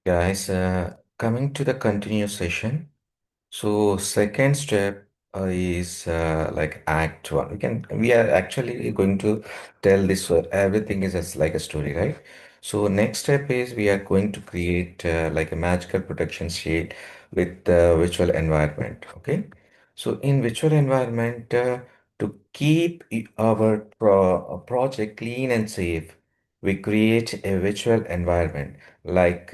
Guys, coming to the continuous session. So second step is like act one. We are actually going to tell this everything is as like a story, right? So next step is we are going to create like a magical protection sheet with the virtual environment. Okay. So in virtual environment to keep our project clean and safe, we create a virtual environment like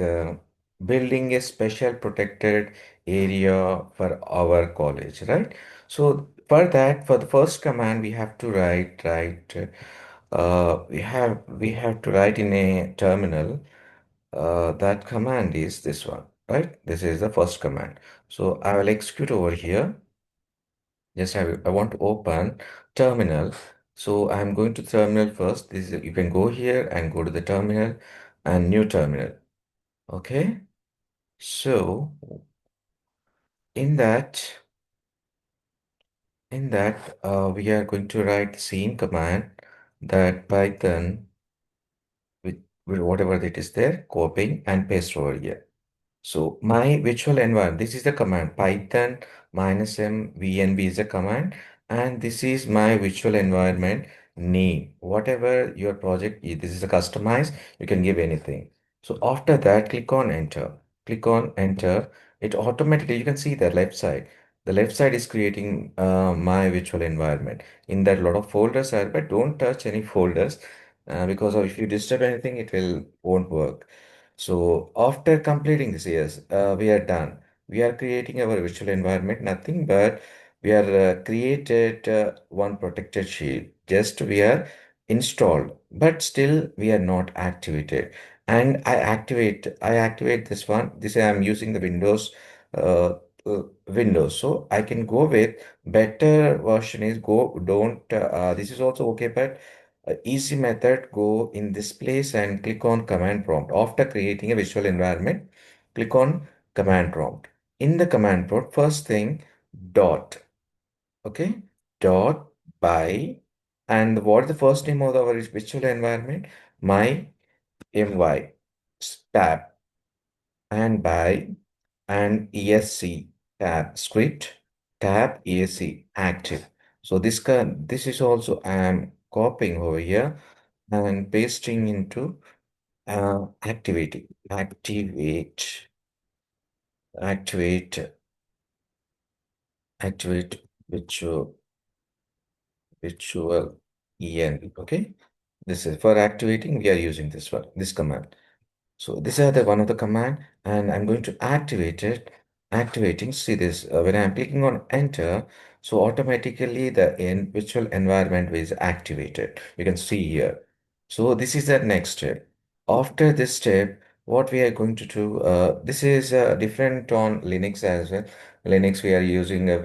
building a special protected area for our college, right? So for that, for the first command, we have to write. We have to write in a terminal. That command is this one, right? This is the first command. So I will execute over here. Just I want to open terminal. So I'm going to terminal first. You can go here and go to the terminal and new terminal. Okay. So in that. We are going to write the same command that Python with whatever that is there, copying and paste over here. So my virtual environment, this is the command Python minus m vnb is the command, and this is my virtual environment name. Whatever your project is, this is a customized, you can give anything. So after that, click on enter. Click on enter. It automatically, you can see the left side. The left side is creating my virtual environment. In that, a lot of folders are, but don't touch any folders because if you disturb anything, it will won't work. So after completing this, yes, we are done. We are creating our virtual environment, nothing but we are created one protected shield. Just we are installed, but still we are not activated. And I activate this one. This I'm using the uh, Windows. So I can go with better version is go don't. This is also okay, but easy method, go in this place and click on command prompt. After creating a visual environment, click on command prompt. In the command prompt, first thing, dot, okay, dot by, and what is the first name of our visual environment? My my tab and by and esc tab script tab esc active. So this is also I am copying over here and pasting into activate activate virtual env. Okay, this is for activating. We are using this command. So these are the one of the command, and I'm going to activate it. Activating, see this, when I'm clicking on enter, so automatically the virtual environment is activated. You can see here. So this is the next step. After this step, what we are going to do, this is different on Linux as well. Linux, we are using my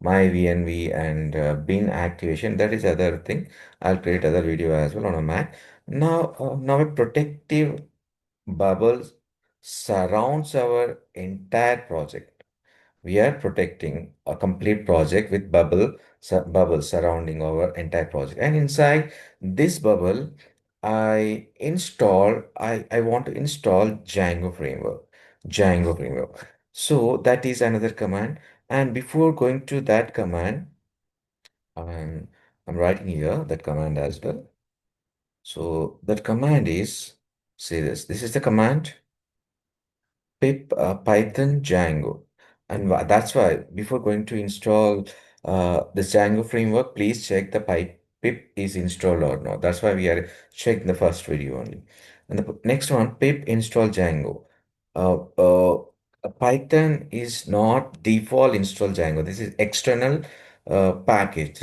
VNV and bin activation. That is other thing. I'll create other video as well on a Mac. Now a protective bubble surrounds our entire project. We are protecting a complete project with bubble surrounding our entire project. And inside this bubble, I want to install Django framework. Django framework. So that is another command. And before going to that command, I'm, I'm writing here that command as well. So that command is, say this is the command pip Python Django. And that's why before going to install this Django framework, please check the pip is installed or not. That's why we are checking the first video only. And the next one, pip install Django. Uh, uh, Python is not default install Django. This is external package.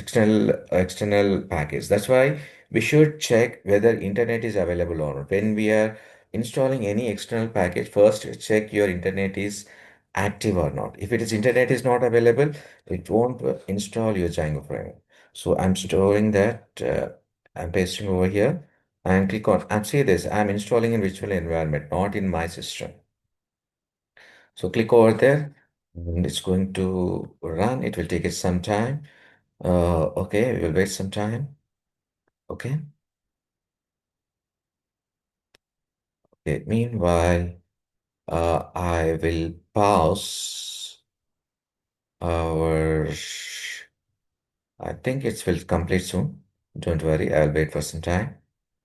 That's why we should check whether internet is available or not. When we are installing any external package, first check your internet is active or not. If it is internet is not available, it won't install your Django framework. So I'm storing that. I'm pasting over here and click on. I'm see this. I'm installing in virtual environment, not in my system. So click over there and it's going to run. It will take it some time. Okay, we will wait some time. Okay. Okay, meanwhile, I will pause our. I think it will complete soon. Don't worry, I'll wait for some time.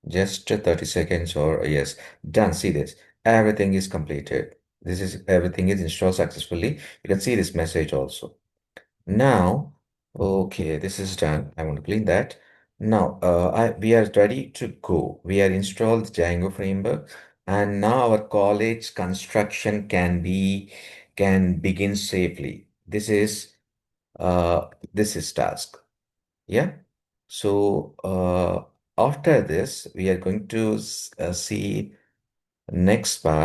Just 30 seconds or yes, done. See this. Everything is completed. This is everything is installed successfully. You can see this message also. Now, okay, this is done. I want to clean that. Now, we are ready to go. We are installed Django framework, and now our college construction can begin safely. This is task. Yeah. So after this, we are going to see next part.